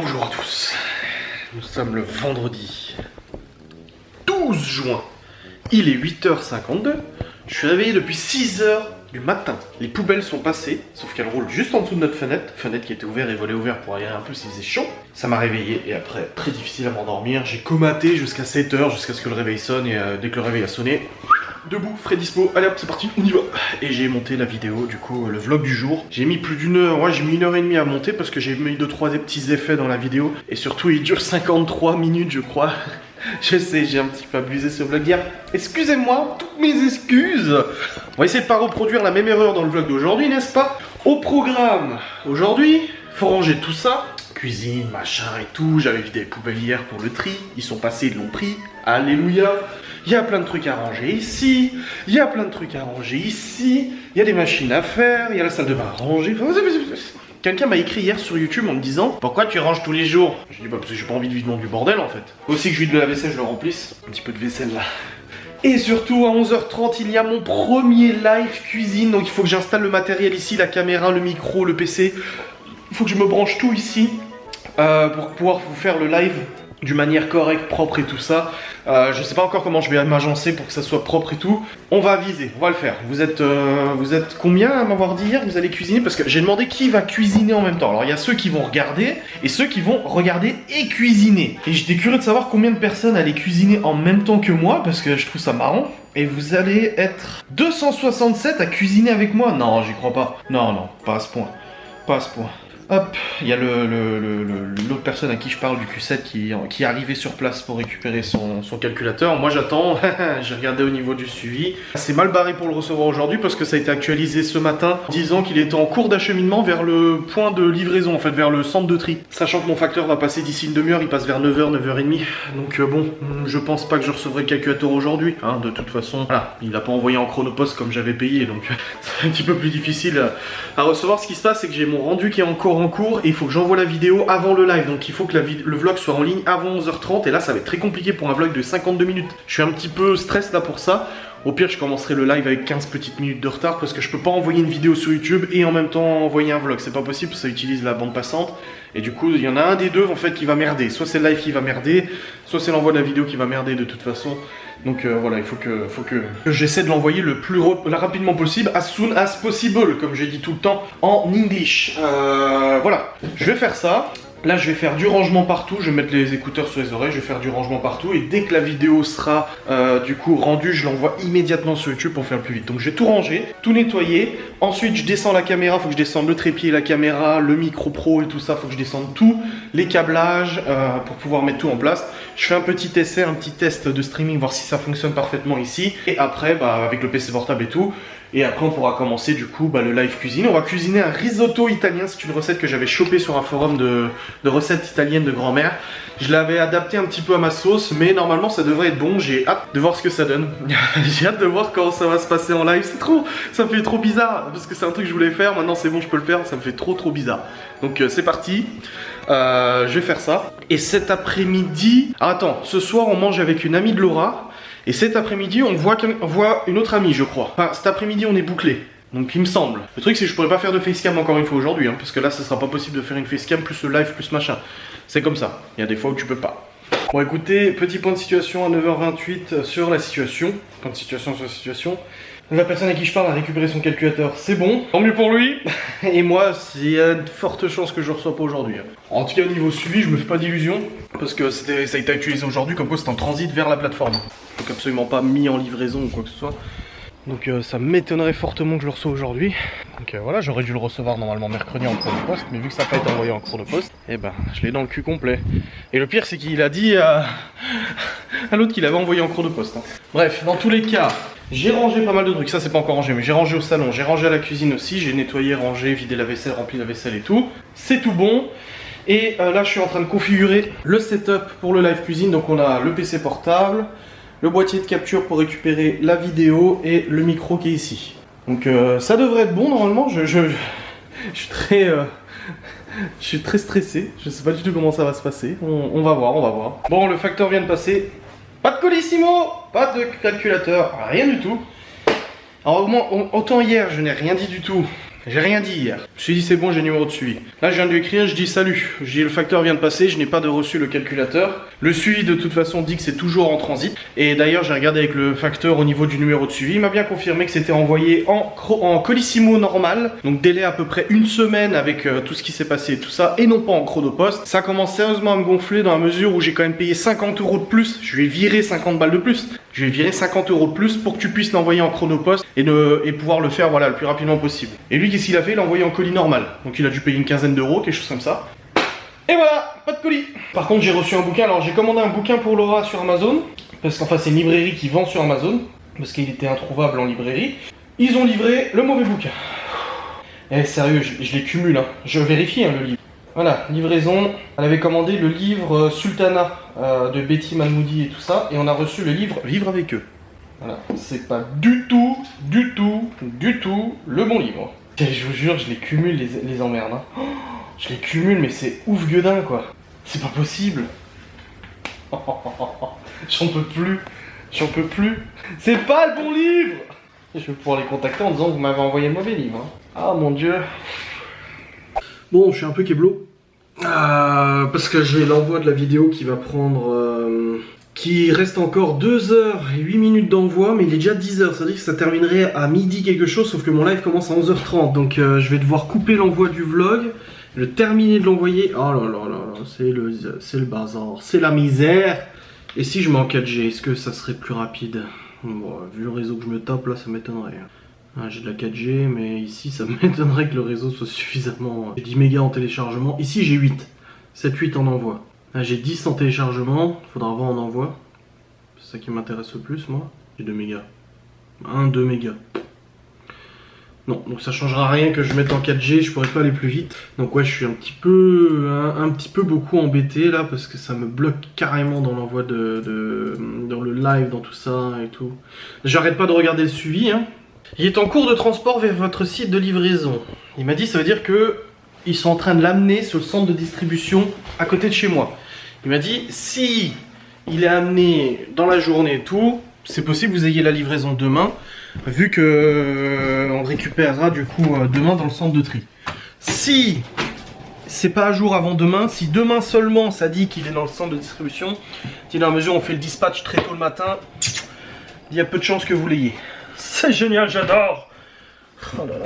Bonjour à tous, nous sommes le vendredi 12 juin, il est 8h52, je suis réveillé depuis 6h du matin. Les poubelles sont passées, sauf qu'elles roulent juste en dessous de notre fenêtre qui était ouverte et volet ouvert pour aérer un peu s'il faisait chaud. Ça m'a réveillé et après, très difficile à m'endormir, j'ai comaté jusqu'à 7h, jusqu'à ce que le réveil sonne et dès que le réveil a sonné, debout, frais dispo, allez hop c'est parti, on y va. Et j'ai monté la vidéo, du coup le vlog du jour. J'ai mis plus d'une heure, ouais j'ai mis 1h30 à monter parce que j'ai mis 2-3 des petits effets dans la vidéo. Et surtout il dure 53 minutes je crois. Je sais, j'ai un petit peu abusé ce vlog hier. Excusez-moi, toutes mes excuses. On va essayer de pas reproduire la même erreur dans le vlog d'aujourd'hui, n'est-ce pas? Au programme, aujourd'hui, faut ranger tout ça. Cuisine, machin et tout. J'avais vidé les poubelles hier pour le tri. Ils sont passés, ils l'ont pris. Alléluia. Il y a plein de trucs à ranger ici. Il y a plein de trucs à ranger ici. Il y a des machines à faire. Il y a la salle de bain à ranger. Quelqu'un m'a écrit hier sur YouTube en me disant pourquoi tu ranges tous les jours? J'ai dit bah parce que j'ai pas envie de vivre du bordel en fait. Aussi que je vide de la vaisselle, je le remplisse. Un petit peu de vaisselle là. Et surtout à 11h30 il y a mon premier live cuisine. Donc il faut que j'installe le matériel ici, la caméra, le micro, le PC. Il faut que je me branche tout ici pour pouvoir vous faire le live d'une manière correcte, propre et tout ça. Je sais pas encore comment je vais m'agencer pour que ça soit propre et tout. On va viser, on va le faire. Vous êtes combien à m'avoir dit hier que vous allez cuisiner? Parce que j'ai demandé qui va cuisiner en même temps. Alors il y a ceux qui vont regarder et ceux qui vont regarder et cuisiner. Et j'étais curieux de savoir combien de personnes allaient cuisiner en même temps que moi parce que je trouve ça marrant. Et vous allez être 267 à cuisiner avec moi? Non, j'y crois pas. Non, non, pas à ce point. Pas à ce point. Hop, il y a l'autre personne à qui je parle du Q7 qui est arrivé sur place pour récupérer son calculateur. Moi j'attends, j'ai regardé au niveau du suivi. C'est mal barré pour le recevoir aujourd'hui parce que ça a été actualisé ce matin disant qu'il était en cours d'acheminement vers le point de livraison, en fait vers le centre de tri. Sachant que mon facteur va passer d'ici une demi-heure, il passe vers 9h, 9h30. Donc bon, je pense pas que je recevrai le calculateur aujourd'hui. Hein, de toute façon, voilà, il n'a pas envoyé en chronopost comme j'avais payé, donc c'est un petit peu plus difficile à recevoir. Ce qui se passe c'est que j'ai mon rendu qui est encore en cours et il faut que j'envoie la vidéo avant le live, donc il faut que le vlog soit en ligne avant 11h30 et là ça va être très compliqué pour un vlog de 52 minutes. Je suis un petit peu stress là pour ça. Au pire je commencerai le live avec 15 petites minutes de retard parce que je peux pas envoyer une vidéo sur YouTube et en même temps envoyer un vlog, c'est pas possible, ça utilise la bande passante et du coup il y en a un des deux en fait qui va merder, soit c'est le live qui va merder, soit c'est l'envoi de la vidéo qui va merder de toute façon. Donc voilà, il faut que j'essaie de l'envoyer le plus rapidement possible, as soon as possible, comme j'ai dit tout le temps en English. Voilà, je vais faire ça. Là, je vais faire du rangement partout, je vais mettre les écouteurs sur les oreilles, je vais faire du rangement partout et dès que la vidéo sera du coup rendue, je l'envoie immédiatement sur YouTube pour faire le plus vite. Donc je vais tout ranger, tout nettoyer, ensuite je descends la caméra, faut que je descende le trépied, la caméra, le micro pro et tout ça, faut que je descende tout, les câblages pour pouvoir mettre tout en place. Je fais un petit essai, un petit test de streaming, voir si ça fonctionne parfaitement ici et après, avec le PC portable et tout. Et après on pourra commencer du coup le live cuisine. On va cuisiner un risotto italien, c'est une recette que j'avais chopée sur un forum de recettes italiennes de grand-mère. Je l'avais adapté un petit peu à ma sauce, mais normalement ça devrait être bon, j'ai hâte de voir ce que ça donne. J'ai hâte de voir comment ça va se passer en live, ça me fait trop bizarre, parce que c'est un truc que je voulais faire, maintenant c'est bon je peux le faire, ça me fait trop bizarre. Donc c'est parti, je vais faire ça. Et cet après-midi, attends, ce soir on mange avec une amie de Laura. Et cet après-midi, on voit une autre amie, je crois. Enfin, cet après-midi, on est bouclé. Donc, il me semble. Le truc, c'est que je pourrais pas faire de facecam encore une fois aujourd'hui, hein, parce que là, ça sera pas possible de faire une facecam plus le live plus machin. C'est comme ça. Il y a des fois où tu peux pas. Bon, écoutez, petit point de situation à 9h28 sur la situation. Point de situation sur la situation. La personne à qui je parle a récupéré son calculateur, c'est bon, tant mieux pour lui. Et moi, il y a de fortes chances que je ne reçois pas aujourd'hui. En tout cas, au niveau suivi, je me fais pas d'illusions, parce que ça a été actualisé aujourd'hui, comme quoi c'est en transit vers la plateforme. Donc absolument pas mis en livraison ou quoi que ce soit. Donc ça m'étonnerait fortement que je le reçois aujourd'hui. Donc voilà, j'aurais dû le recevoir normalement mercredi en cours de poste, mais vu que ça n'a pas été envoyé en cours de poste, eh ben je l'ai dans le cul complet. Et le pire c'est qu'il a dit à l'autre qu'il avait envoyé en cours de poste. Hein. Bref, dans tous les cas, j'ai rangé pas mal de trucs, ça c'est pas encore rangé, mais j'ai rangé au salon, j'ai rangé à la cuisine aussi, j'ai nettoyé, rangé, vidé la vaisselle, rempli la vaisselle et tout. C'est tout bon. Et là je suis en train de configurer le setup pour le live cuisine, donc on a le PC portable, le boîtier de capture pour récupérer la vidéo et le micro qui est ici. Donc ça devrait être bon normalement, je suis très stressé, je sais pas du tout comment ça va se passer, on va voir, on va voir. Bon, le facteur vient de passer, pas de colissimo, pas de calculateur, rien du tout. Alors au moins, autant hier je n'ai rien dit du tout, J'ai rien dit hier. Je me suis dit c'est bon, j'ai le numéro de suivi. Là je viens de lui écrire, je dis salut. Je dis le facteur vient de passer, je n'ai pas de reçu le calculateur. Le suivi de toute façon dit que c'est toujours en transit. Et d'ailleurs j'ai regardé avec le facteur au niveau du numéro de suivi. Il m'a bien confirmé que c'était envoyé en colissimo normal. Donc délai à peu près une semaine avec tout ce qui s'est passé et tout ça. Et non pas en chronopost. Ça commence sérieusement à me gonfler dans la mesure où j'ai quand même payé 50 € de plus. Je lui ai viré 50 balles de plus. Je vais virer 50 € de plus pour que tu puisses l'envoyer en chronopost et pouvoir le faire voilà, le plus rapidement possible. Et lui, qu'est-ce qu'il a fait? Il l'a envoyé en colis normal. Donc il a dû payer une quinzaine d'euros, quelque chose comme ça. Et voilà, pas de colis. Par contre, j'ai reçu un bouquin. Alors j'ai commandé un bouquin pour Laura sur Amazon. Parce qu'enfin, c'est une librairie qui vend sur Amazon. Parce qu'il était introuvable en librairie. Ils ont livré le mauvais bouquin. Eh sérieux, je les cumule. Hein. Je vérifie hein, le livre. Voilà, livraison. Elle avait commandé le livre Sultana de Betty Mahmoudi et tout ça. Et on a reçu le livre Vivre avec eux. Voilà, c'est pas du tout le bon livre. Et je vous jure, je les cumule les emmerdes. Hein. Oh, je les cumule, mais c'est ouf gueudin quoi. C'est pas possible. J'en peux plus. J'en peux plus. C'est pas le bon livre. Je vais pouvoir les contacter en disant que vous m'avez envoyé le mauvais livre. Hein. Ah mon dieu. Bon, je suis un peu kéblo. Parce que j'ai l'envoi de la vidéo qui va prendre... qui reste encore 2h08 d'envoi, mais il est déjà 10h. Ça veut dire que ça terminerait à midi quelque chose, sauf que mon live commence à 11h30. Donc je vais devoir couper l'envoi du vlog, le terminer de l'envoyer. Oh là là là là, c'est le bazar, c'est la misère. Et si je mets en 4G, est-ce que ça serait plus rapide? Bon, vu le réseau que je me tape là, ça m'étonnerait. J'ai de la 4G, mais ici ça m'étonnerait que le réseau soit suffisamment... J'ai 10 mégas en téléchargement, ici j'ai 8, 7-8 en envoi. J'ai 10 en téléchargement, faudra voir en envoi. C'est ça qui m'intéresse le plus moi. J'ai 2 mégas. 2 mégas. Non, donc ça changera rien que je mette en 4G, je pourrais pas aller plus vite. Donc ouais, je suis un petit peu beaucoup embêté là, parce que ça me bloque carrément dans l'envoi dans le live, dans tout ça et tout. J'arrête pas de regarder le suivi, hein. Il est en cours de transport vers votre site de livraison. Il m'a dit, ça veut dire que ils sont en train de l'amener sur le centre de distribution à côté de chez moi. Il m'a dit, si il est amené dans la journée et tout, c'est possible que vous ayez la livraison demain, vu que on récupérera du coup demain dans le centre de tri. Si c'est pas à jour avant demain, si demain seulement ça dit qu'il est dans le centre de distribution, si dans la mesure où on fait le dispatch très tôt le matin, il y a peu de chances que vous l'ayez. C'est génial, j'adore. Oh là là là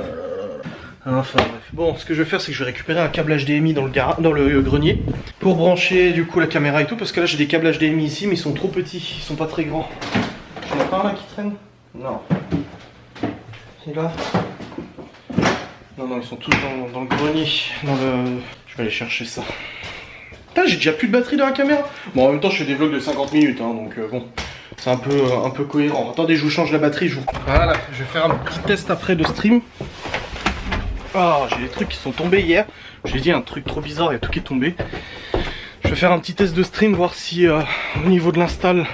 là. Enfin bref. Bon, ce que je vais faire, c'est que je vais récupérer un câble HDMI dans le grenier pour brancher du coup la caméra et tout, parce que là j'ai des câbles HDMI ici, mais ils sont trop petits, ils sont pas très grands. J'en ai pas un là qui traîne? Non. Et là? Non, non, ils sont tous dans le grenier. Je vais aller chercher ça. Putain, j'ai déjà plus de batterie dans la caméra. Bon, en même temps, je fais des vlogs de 50 minutes, hein, donc bon. C'est un peu cohérent. Attendez, je vous change la batterie. Voilà, je vais faire un petit test après de stream. Ah, j'ai des trucs qui sont tombés hier. J'ai dit un truc trop bizarre, il y a tout qui est tombé. Je vais faire un petit test de stream, voir si au niveau de l'install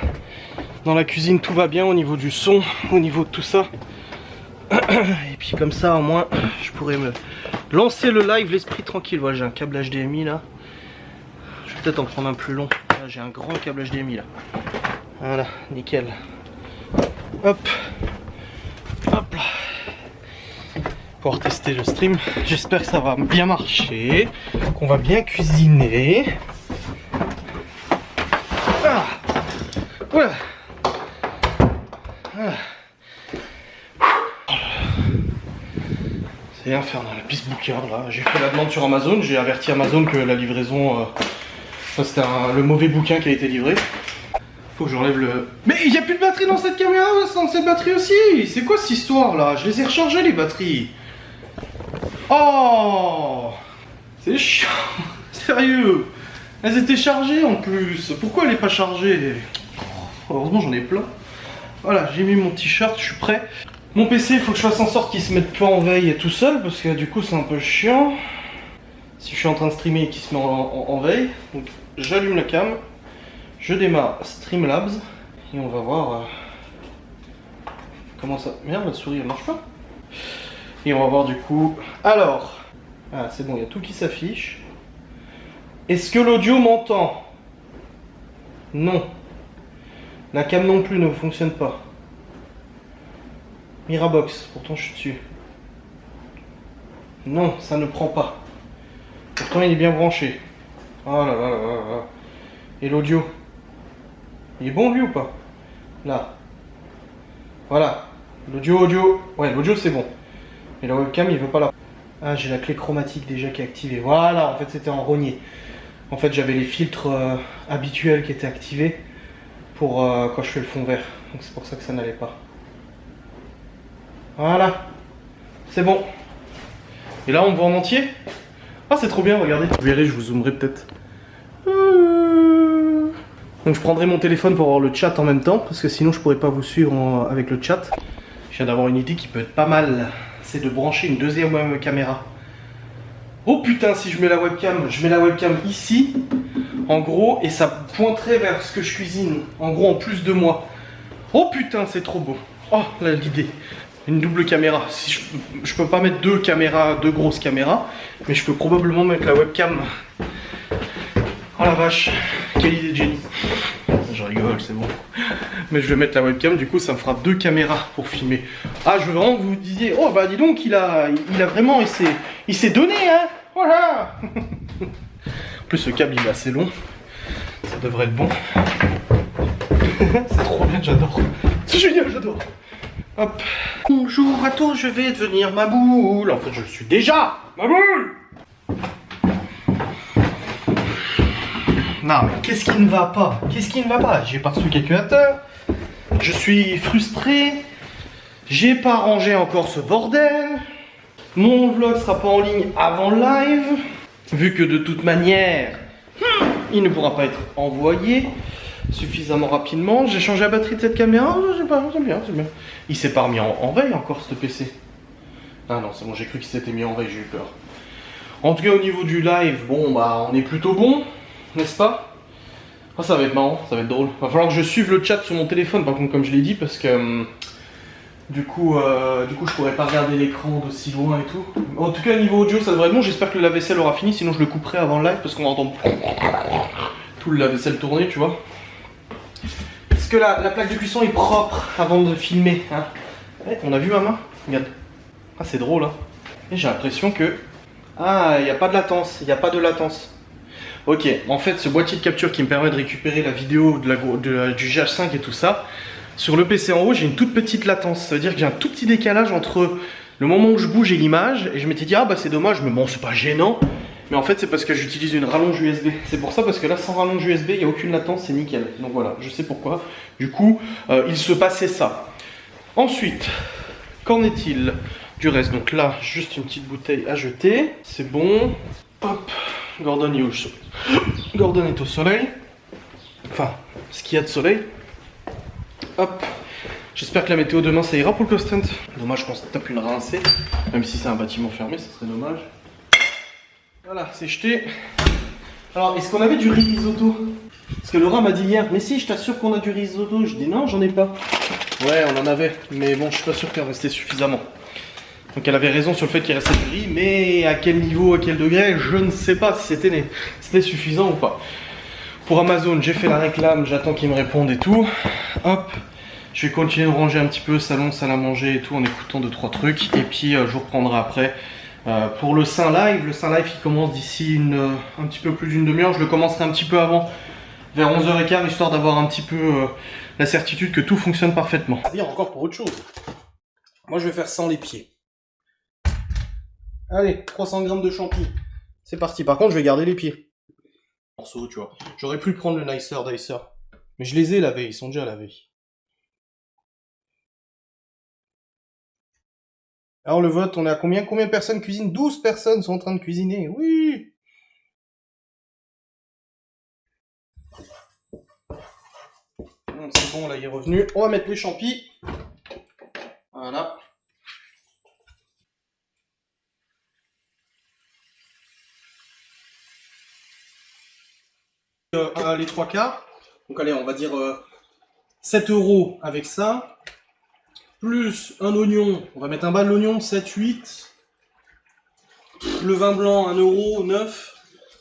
dans la cuisine tout va bien, au niveau du son, au niveau de tout ça. Et puis comme ça, au moins, je pourrais me lancer le live, l'esprit tranquille. Voilà, j'ai un câble HDMI là. Je vais peut-être en prendre un plus long. Là, j'ai un grand câble HDMI là. Voilà, nickel. Hop. Hop là. Pour tester le stream. J'espère que ça va bien marcher. Qu'on va bien cuisiner. Ah. Voilà. Ah. C'est infernal, la piste booker là. J'ai fait la demande sur Amazon. J'ai averti Amazon que la livraison... c'était le mauvais bouquin qui a été livré. Faut que j'enlève le... Mais il n'y a plus de batterie dans cette caméra, dans cette batterie aussi. C'est quoi cette histoire là? Je les ai rechargées les batteries. Oh, c'est chiant. Sérieux. Elles étaient chargées en plus. Pourquoi elle n'est pas chargée? Heureusement j'en ai plein. Voilà, j'ai mis mon t-shirt, je suis prêt. Mon PC, il faut que je fasse en sorte qu'il se mette pas en veille tout seul, parce que du coup c'est un peu chiant. Si je suis en train de streamer et qu'il se met en veille. Donc j'allume la cam. Je démarre Streamlabs et on va voir comment ça... Merde, la souris elle marche pas. Et on va voir du coup... Alors, ah, c'est bon, il y a tout qui s'affiche. Est-ce que l'audio m'entend? Non. La cam non plus ne fonctionne pas. Mirabox, pourtant je suis dessus. Non, ça ne prend pas. Pourtant, il est bien branché. Oh là là là là là. Et l'audio? Il est bon, lui, ou pas? Là. Voilà. L'audio. Ouais, l'audio, c'est bon. Et la webcam, il veut pas la... Ah, j'ai la clé chromatique déjà qui est activée. Voilà, en fait, c'était en rogné. En fait, j'avais les filtres habituels qui étaient activés pour quand je fais le fond vert. Donc, c'est pour ça que ça n'allait pas. Voilà. C'est bon. Et là, on me voit en entier? Ah, c'est trop bien, regardez. Vous verrez, je vous zoomerai peut-être. Donc, je prendrai mon téléphone pour avoir le chat en même temps, parce que sinon, je pourrais pas vous suivre avec le chat. Je viens d'avoir une idée qui peut être pas mal. C'est de brancher une deuxième caméra. Oh putain, si je mets la webcam ici, en gros, et ça pointerait vers ce que je cuisine, en gros, en plus de moi. Oh putain, c'est trop beau. Oh, là, l'idée. Une double caméra. Si je peux pas mettre deux grosses caméras, mais je peux probablement mettre la webcam. Oh la vache, quelle idée de génie. Je rigole, c'est bon. Mais je vais mettre la webcam, du coup ça me fera deux caméras pour filmer. Ah, je veux vraiment que vous disiez, oh bah dis donc, il a vraiment, il s'est donné, hein. Voilà. En plus, le câble il est assez long. Ça devrait être bon. C'est trop bien, j'adore. C'est génial, j'adore. Hop. Bonjour à tous, je vais devenir ma boule. En fait, je suis déjà ma boule. Non, mais qu'est-ce qui ne va pas? Qu'est-ce qui ne va pas? J'ai pas reçu le calculateur. Je suis frustré. J'ai pas rangé encore ce bordel. Mon vlog sera pas en ligne avant le live. Vu que de toute manière, il ne pourra pas être envoyé suffisamment rapidement. J'ai changé la batterie de cette caméra. Je sais pas, c'est bien, c'est bien. Il s'est pas remis en veille encore, ce PC. Ah non, c'est bon, j'ai cru qu'il s'était mis en veille, j'ai eu peur. En tout cas, au niveau du live, bon, bah, on est plutôt bon. N'est-ce pas? Ah, ça va être marrant, ça va être drôle. Va falloir que je suive le chat sur mon téléphone, par contre, comme je l'ai dit, parce que du coup, je pourrais pas regarder l'écran d'aussi loin et tout. En tout cas, niveau audio, ça devrait être bon. J'espère que le lave-vaisselle aura fini, sinon je le couperai avant le live, parce qu'on va entendre tout le lave-vaisselle tourner, tu vois. Est-ce que la plaque de cuisson est propre avant de filmer, hein? Ouais, on a vu ma main? Regarde. Ah, c'est drôle, hein. Et j'ai l'impression que... Ah, il n'y a pas de latence, il n'y a pas de latence. Ok, en fait, ce boîtier de capture qui me permet de récupérer la vidéo du GH5 et tout ça, sur le PC en haut, j'ai une toute petite latence. Ça veut dire que j'ai un tout petit décalage entre le moment où je bouge et l'image. Et je m'étais dit, ah bah c'est dommage, mais bon, c'est pas gênant. Mais en fait, c'est parce que j'utilise une rallonge USB. C'est pour ça, parce que là, sans rallonge USB, il n'y a aucune latence, c'est nickel. Donc voilà, je sais pourquoi. Du coup, il se passait ça. Ensuite, qu'en est-il du reste? Donc là, juste une petite bouteille à jeter. C'est bon. Hop. Gordon est au soleil. Gordon est au soleil. Enfin, ce qu'il y a de soleil. Hop. J'espère que la météo demain ça ira pour le Coast Hunt. Dommage qu'on se tape une rincée. Même si c'est un bâtiment fermé, ça serait dommage. Voilà, c'est jeté. Alors, est-ce qu'on avait du riz risotto? Parce que Laura m'a dit hier, mais si, je t'assure qu'on a du risotto. Je dis non, j'en ai pas. Ouais, on en avait. Mais bon, je suis pas sûr qu'il en restait suffisamment. Donc elle avait raison sur le fait qu'il restait du riz, mais à quel niveau, à quel degré, je ne sais pas si c'était suffisant ou pas. Pour Amazon, j'ai fait la réclame, j'attends qu'ils me répondent et tout. Hop, je vais continuer de ranger un petit peu salon, salle à manger et tout en écoutant 2-3 trucs. Et puis je vous reprendrai après pour le Saint Live. Le Saint Live qui commence d'ici un petit peu plus d'une demi-heure. Je le commencerai un petit peu avant, vers 11h15, histoire d'avoir un petit peu la certitude que tout fonctionne parfaitement. C'est-à-dire encore pour autre chose. Moi je vais faire sans les pieds. Allez, 300 grammes de champi. C'est parti. Par contre, je vais garder les pieds. Morceau, tu vois. J'aurais pu prendre le Nicer Dicer. Mais je les ai lavés, ils sont déjà lavés. Alors le vote, on est à combien? Combien de personnes cuisinent? 12 personnes sont en train de cuisiner. Oui. C'est bon, là il est revenu. On va mettre les champis. Voilà. Les 3 quarts. Donc allez, on va dire 7 € avec ça. Plus un oignon. On va mettre un bas de l'oignon, 7, 8. Le vin blanc, 1 €, 9.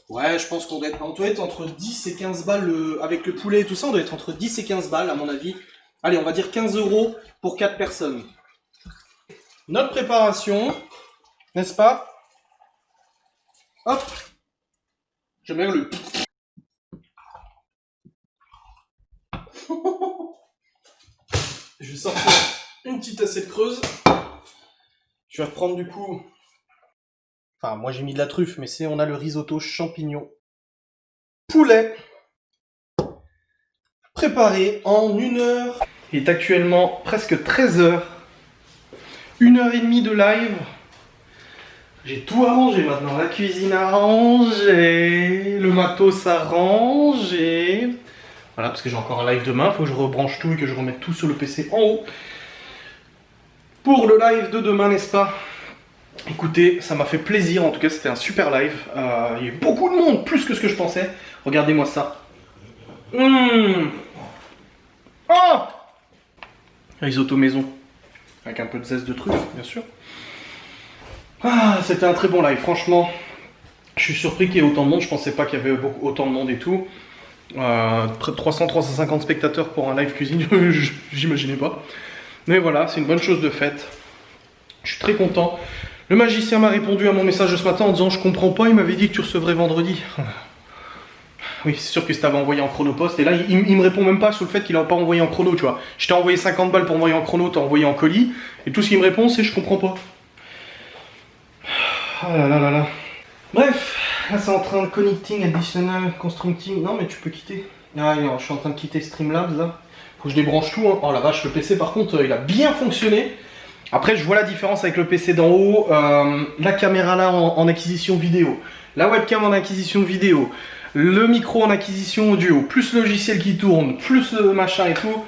Ouais, je pense qu'on doit être entre 10 et 15 balles avec le poulet et tout ça. On doit être entre 10 et 15 balles à mon avis. Allez, on va dire 15 € pour 4 personnes. Notre préparation, n'est-ce pas? Hop. J'aime bien le... Je vais sortir une petite assiette creuse. Je vais reprendre du coup... Enfin, moi j'ai mis de la truffe, mais on a le risotto champignon. Poulet. Préparé en 1 heure. Il est actuellement presque 13 heures. 1h30 de live. J'ai tout arrangé maintenant. La cuisine arrangée. Le matos arrangé. Voilà, parce que j'ai encore un live demain. Faut que je rebranche tout et que je remette tout sur le PC en haut. Pour le live de demain, n'est-ce pas? Écoutez, ça m'a fait plaisir. En tout cas, c'était un super live. Il y a eu beaucoup de monde, plus que ce que je pensais. Regardez-moi ça. Oh, risotto maison. Avec un peu de zeste de truffe, bien sûr. Ah, c'était un très bon live, franchement. Je suis surpris qu'il y ait autant de monde. Je pensais pas qu'il y avait autant de monde et tout. Près de 300-350 spectateurs pour un live cuisine, j'imaginais pas. Mais voilà, c'est une bonne chose de faite. Je suis très content. Le magicien m'a répondu à mon message de ce matin en disant « Je comprends pas, il m'avait dit que tu recevrais vendredi. » Oui, c'est sûr que si t'avais envoyé en chronopost, et là il me répond même pas sur le fait qu'il n'a pas envoyé en chrono, tu vois. Je t'ai envoyé 50 balles pour envoyer en chrono, t'as envoyé en colis, et tout ce qu'il me répond c'est « Je comprends pas. » Ah là là là là. Bref, là c'est en train de connecting, additional, constructing. Non mais tu peux quitter. Ah non, je suis en train de quitter Streamlabs là. Faut que je débranche tout. Hein. Oh la vache, le PC par contre il a bien fonctionné. Après je vois la différence avec le PC d'en haut. La caméra là en acquisition vidéo. La webcam en acquisition vidéo. Le micro en acquisition audio. Plus le logiciel qui tourne. Plus le machin et tout.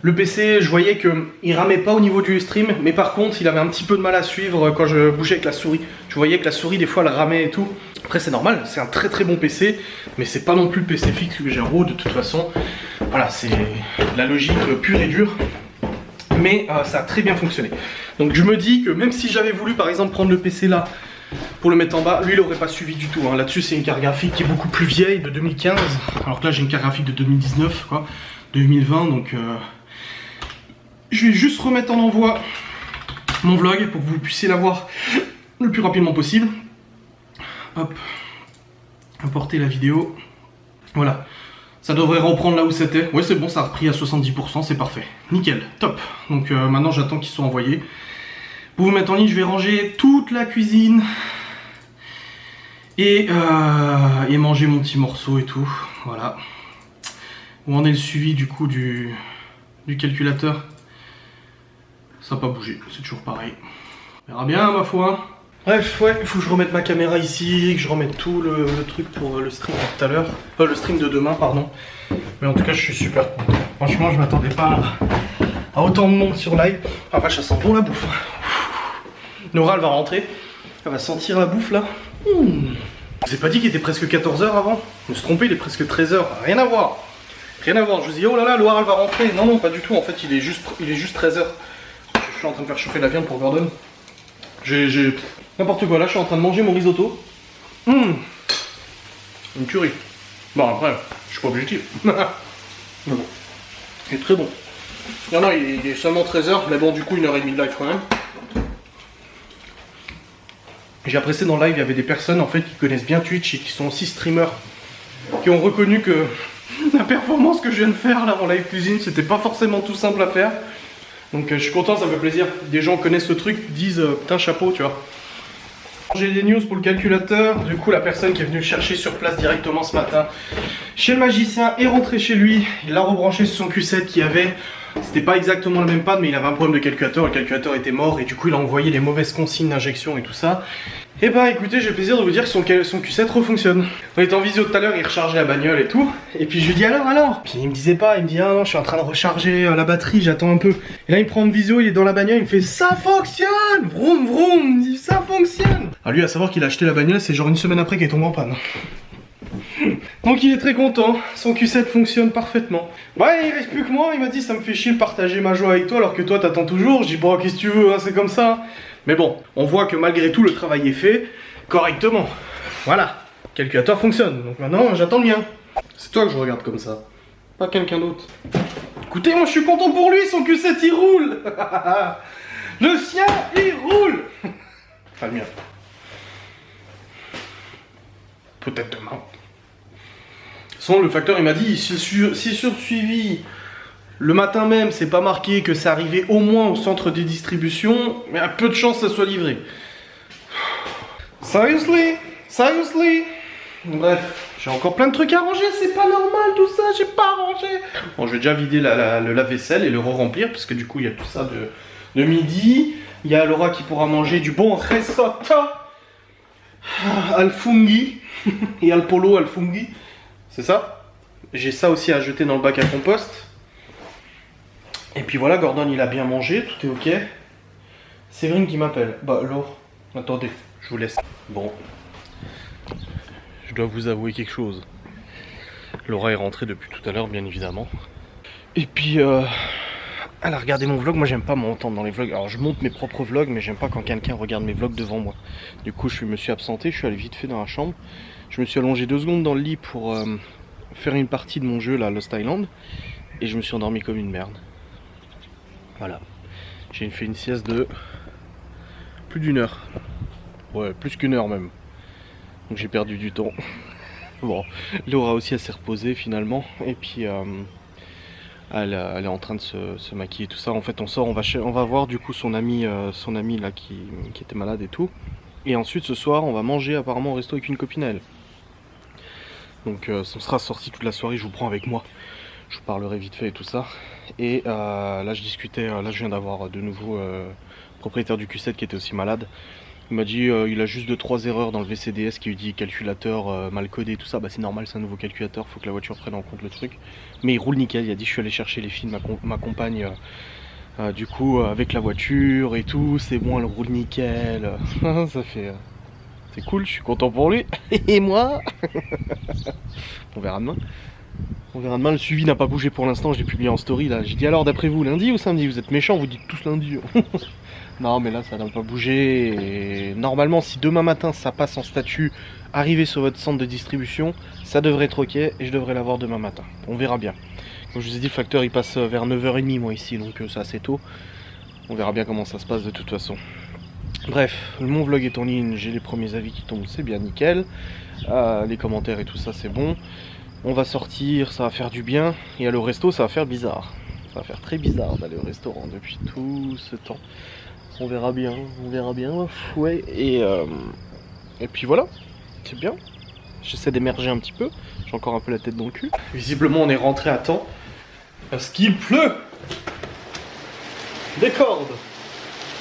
Le PC, je voyais qu'il ramait pas au niveau du stream, mais par contre, il avait un petit peu de mal à suivre quand je bougeais avec la souris. Je voyais que la souris, des fois, elle ramait et tout. Après, c'est normal, c'est un très très bon PC, mais c'est pas non plus le PC fixe que j'ai en haut, de toute façon. Voilà, c'est la logique pure et dure. Mais ça a très bien fonctionné. Donc je me dis que même si j'avais voulu, par exemple, prendre le PC là, pour le mettre en bas, lui il aurait pas suivi du tout. Hein. Là-dessus, c'est une carte graphique qui est beaucoup plus vieille, de 2015. Alors que là, j'ai une carte graphique de 2019, quoi, 2020, donc... Je vais juste remettre en envoi mon vlog pour que vous puissiez l'avoir le plus rapidement possible. Hop, importer la vidéo. Voilà, ça devrait reprendre là où c'était. Ouais, c'est bon, ça a repris à 70%, c'est parfait. Nickel, top. Donc maintenant j'attends qu'ils soient envoyés. Pour vous mettre en ligne, je vais ranger toute la cuisine et manger mon petit morceau et tout. Voilà. Où en est le suivi du coup du calculateur? Ça n'a pas bougé, c'est toujours pareil. On verra bien, ma foi. Bref, ouais, il faut que je remette ma caméra ici, que je remette tout le truc pour le stream de tout à l'heure. Le stream de demain, pardon. Mais en tout cas, je suis super content. Franchement, je m'attendais pas à autant de monde sur live. Ah vache, ça sent bon la bouffe. Nora, elle va rentrer. Elle va sentir la bouffe, là. Je vous ai pas dit qu'il était presque 14 h avant? Je me suis trompé, il est presque 13 h. Rien à voir. Rien à voir. Je vous dis, oh là là, Loire, elle va rentrer. Non, non, pas du tout. En fait, il est juste 13 h. Je suis en train de faire chauffer la viande pour Gordon. J'ai n'importe quoi là, je suis en train de manger mon risotto. Une tuerie. Bon après, je suis pas objectif. Mais bon, il est très bon. Non, non, il est seulement 13 h, mais bon, du coup, 1h30 de live quand même. J'ai apprécié dans le live, il y avait des personnes en fait qui connaissent bien Twitch et qui sont aussi streamers, qui ont reconnu que la performance que je viens de faire là en live cuisine, c'était pas forcément tout simple à faire. Donc je suis content, ça me fait plaisir. Des gens connaissent ce truc, disent putain chapeau, tu vois. J'ai des news pour le calculateur. Du coup, la personne qui est venue le chercher sur place directement ce matin chez le magicien est rentré chez lui. Il l'a rebranché sur son Q7 qui avait... C'était pas exactement le même pad, mais il avait un problème de calculateur. Le calculateur était mort et du coup, il a envoyé les mauvaises consignes d'injection et tout ça. Et bah écoutez, j'ai le plaisir de vous dire que son Q7 refonctionne. On était en visio tout à l'heure, il rechargeait la bagnole et tout. Et puis je lui dis alors. Puis il me disait pas, il me dit ah non, je suis en train de recharger la batterie, j'attends un peu. Et là il me prend en visio, il est dans la bagnole, il me fait ça fonctionne. Vroom vroom, il me dit ça fonctionne. Ah lui à savoir qu'il a acheté la bagnole, c'est genre une semaine après qu'il est tombé en panne. Donc il est très content, son Q7 fonctionne parfaitement. Ouais, il reste plus que moi, il m'a dit ça me fait chier de partager ma joie avec toi alors que toi t'attends toujours. Je dis bon qu'est-ce que tu veux, hein, c'est comme ça. Mais bon, on voit que malgré tout le travail est fait correctement. Voilà, le calculateur fonctionne, donc maintenant j'attends le mien. C'est toi que je regarde comme ça, pas quelqu'un d'autre. Écoutez, moi je suis content pour lui, son Q7 il roule. Le sien il roule. Pas le mien. peut-être demain. Sans le facteur, il m'a dit, si sur suivi le matin même, c'est pas marqué que c'est arrivé au moins au centre de distribution, mais à peu de chance que ça soit livré. Seriously? Bref, j'ai encore plein de trucs à ranger, c'est pas normal tout ça, j'ai pas rangé. Bon, je vais déjà vider le lave-vaisselle et le re-remplir, parce que du coup, il y a tout ça de midi. Il y a Laura qui pourra manger du bon risotto al funghi et al polo al funghi. C'est ça. J'ai ça aussi à jeter dans le bac à compost. Et puis voilà, Gordon il a bien mangé, tout est ok. Séverine qui m'appelle. Bah Laure, attendez, je vous laisse. Bon, je dois vous avouer quelque chose. Laura est rentrée depuis tout à l'heure, bien évidemment. Et puis, elle a regardé mon vlog. Moi, j'aime pas m'entendre dans les vlogs. Alors, je monte mes propres vlogs, mais j'aime pas quand quelqu'un regarde mes vlogs devant moi. Du coup, je me suis absenté, je suis allé vite fait dans la chambre. Je me suis allongé 2 secondes dans le lit pour faire une partie de mon jeu, là, Lost Island. Et je me suis endormi comme une merde. Voilà. J'ai fait une sieste de plus d'1 heure. Ouais, plus qu'1 heure même. Donc j'ai perdu du temps. Bon, Laura aussi elle s'est reposée finalement. Et puis elle est en train de se maquiller tout ça. En fait on sort, on va voir du coup son ami là qui était malade et tout. Et ensuite ce soir on va manger apparemment au resto avec une copine à elle. Donc on sera sorti toute la soirée, je vous prends avec moi. Je vous parlerai vite fait et tout ça. Et là je discutais, là je viens d'avoir de nouveau propriétaire du Q7 qui était aussi malade. Il m'a dit il a juste 2-3 erreurs dans le VCDS qui lui dit calculateur mal codé et tout ça. Bah c'est normal, c'est un nouveau calculateur, faut que la voiture prenne en compte le truc. Mais il roule nickel, il a dit je suis allé chercher les filles de ma compagne du coup avec la voiture et tout, c'est bon, elle roule nickel. Ça fait... c'est cool, je suis content pour lui. Et moi on verra demain. On verra demain, le suivi n'a pas bougé pour l'instant, je l'ai publié en story là. J'ai dit alors d'après vous, lundi ou samedi? Vous êtes méchants, vous dites tous lundi. Non mais là ça n'a pas bougé. Et normalement si demain matin ça passe en statut arrivé sur votre centre de distribution, ça devrait être ok et je devrais l'avoir demain matin. On verra bien. Comme je vous ai dit, le facteur il passe vers 9h30 moi ici, donc c'est assez tôt. On verra bien comment ça se passe de toute façon. Bref, mon vlog est en ligne, j'ai les premiers avis qui tombent, c'est bien nickel. Les commentaires et tout ça c'est bon. On va sortir, ça va faire du bien. Et aller au resto, ça va faire bizarre. Ça va faire très bizarre d'aller au restaurant depuis tout ce temps. On verra bien, ouais. Et puis voilà, c'est bien. J'essaie d'émerger un petit peu. J'ai encore un peu la tête dans le cul. Visiblement, on est rentré à temps. Parce qu'il pleut. Des cordes.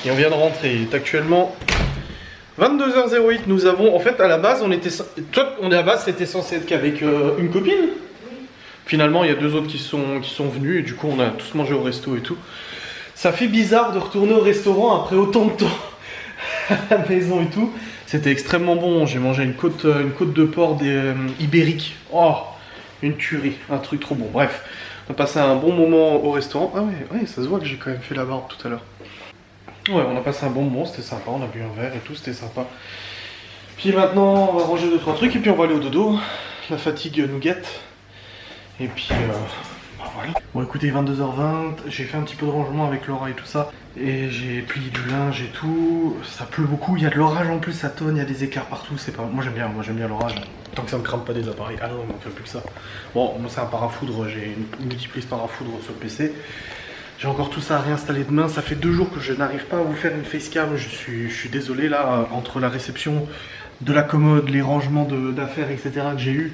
Et on vient de rentrer. Il est actuellement 22h08, nous avons, en fait à la base c'était censé être qu'avec une copine. Oui. Finalement il y a 2 autres qui sont venus et du coup on a tous mangé au resto et tout. Ça fait bizarre de retourner au restaurant après autant de temps à la maison et tout. C'était extrêmement bon, j'ai mangé une côte de porc ibérique. Oh, une tuerie, un truc trop bon. Bref, on a passé un bon moment au restaurant. Ah ouais, ça se voit que j'ai quand même fait la barbe tout à l'heure. Ouais, on a passé un bon moment, c'était sympa, on a bu un verre et tout, c'était sympa. Puis maintenant, on va ranger 2-3 trucs et puis on va aller au dodo. La fatigue nous guette. Et puis, bah voilà. Bon écoutez, 22h20, j'ai fait un petit peu de rangement avec Laura et tout ça. Et j'ai plié du linge et tout. Ça pleut beaucoup, il y a de l'orage en plus, ça tonne, il y a des éclairs partout, c'est pas... Moi j'aime bien l'orage. Tant que ça me crame pas des appareils. Ah non, il manque plus que ça. Bon, moi c'est un parafoudre, j'ai une multiprise parafoudre sur le PC. J'ai encore tout ça à réinstaller demain, ça fait 2 jours que je n'arrive pas à vous faire une facecam, je suis désolé là, entre la réception de la commode, les rangements d'affaires, etc. que j'ai eu,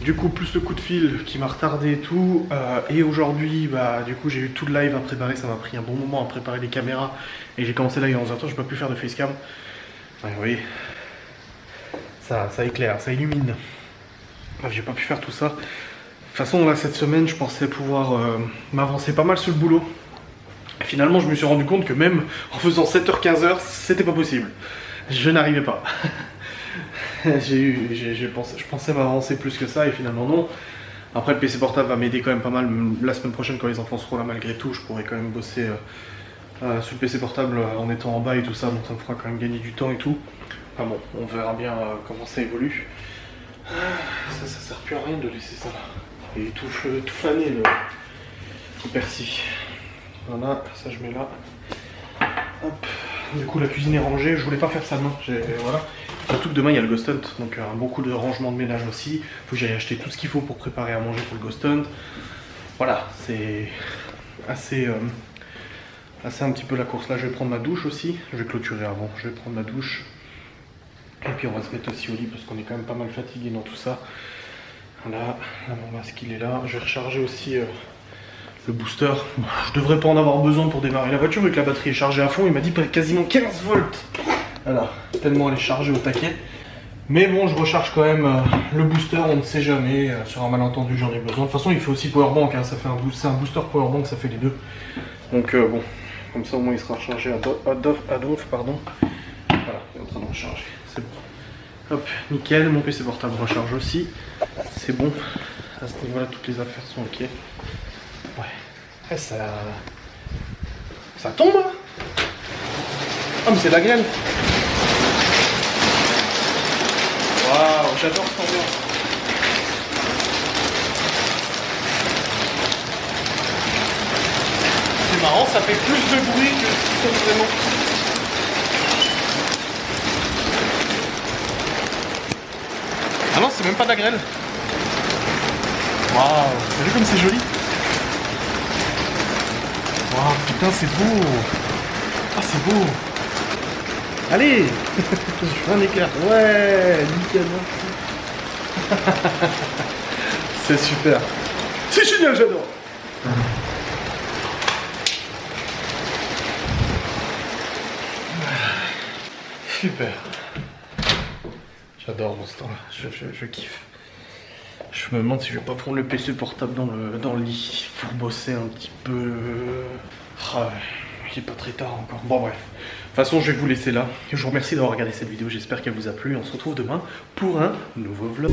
du coup plus le coup de fil qui m'a retardé et tout, et aujourd'hui, bah du coup j'ai eu tout le live à préparer, ça m'a pris un bon moment à préparer les caméras, et j'ai commencé là il y a 11h, je peux plus faire de facecam. Ouais, vous voyez, ça éclaire, ça illumine. Bref, j'ai pas pu faire tout ça. De toute façon, là, cette semaine, je pensais pouvoir m'avancer pas mal sur le boulot. Et finalement, je me suis rendu compte que même en faisant 7h-15h, c'était pas possible. Je n'arrivais pas. Je pensais m'avancer plus que ça et finalement non. Après, le PC portable va m'aider quand même pas mal. La semaine prochaine, quand les enfants seront là, malgré tout, je pourrai quand même bosser sur le PC portable en étant en bas et tout ça. Donc ça me fera quand même gagner du temps et tout. Enfin bon, on verra bien comment ça évolue. Ça sert plus à rien de laisser ça là. Et tout fané le persil. Voilà, ça je mets là. Hop, Du coup la cuisine est rangée, je voulais pas faire ça demain, voilà. Surtout que demain il y a le Ghost Hunt, donc beaucoup de rangement de ménage aussi. Faut que j'aille acheter tout ce qu'il faut pour préparer à manger pour le Ghost Hunt. Voilà, c'est assez un petit peu la course. Là je vais prendre ma douche aussi, je vais clôturer avant, je vais prendre ma douche. Et puis on va se mettre aussi au lit parce qu'on est quand même pas mal fatigué dans tout ça. Voilà, là, mon masque il est là, je vais recharger aussi le booster. Bon, je devrais pas en avoir besoin pour démarrer la voiture vu que la batterie est chargée à fond. Il m'a dit quasiment 15 volts. Voilà, tellement elle est chargée au taquet. Mais bon, je recharge quand même le booster, on ne sait jamais. Sur un malentendu, j'en ai besoin. De toute façon, il fait aussi powerbank, hein, ça fait c'est un booster powerbank, ça fait les deux. Donc bon, comme ça au moins il sera rechargé à donf, pardon. Voilà, il est en train de recharger, c'est bon. Hop, nickel, mon PC portable recharge aussi. C'est bon, à ce niveau-là, toutes les affaires sont ok. Ouais, ça tombe hein. Ah mais c'est de la grêle. Waouh, j'adore cette ambiance. C'est marrant, ça fait plus de bruit que ce qui tombe vraiment. Ah non, c'est même pas de la grêle. Waouh, t'as vu comme c'est joli? Waouh, putain, c'est beau. Ah, c'est beau. Allez. Je fais un éclair. Ouais, nickel, merci. C'est super. C'est génial, j'adore. Super. J'adore dans ce temps-là, je kiffe. Je me demande si je vais pas prendre le PC portable dans le lit pour bosser un petit peu. Ah ouais, il est pas très tard encore. Bon bref. De toute façon, je vais vous laisser là. Je vous remercie d'avoir regardé cette vidéo, j'espère qu'elle vous a plu. On se retrouve demain pour un nouveau vlog.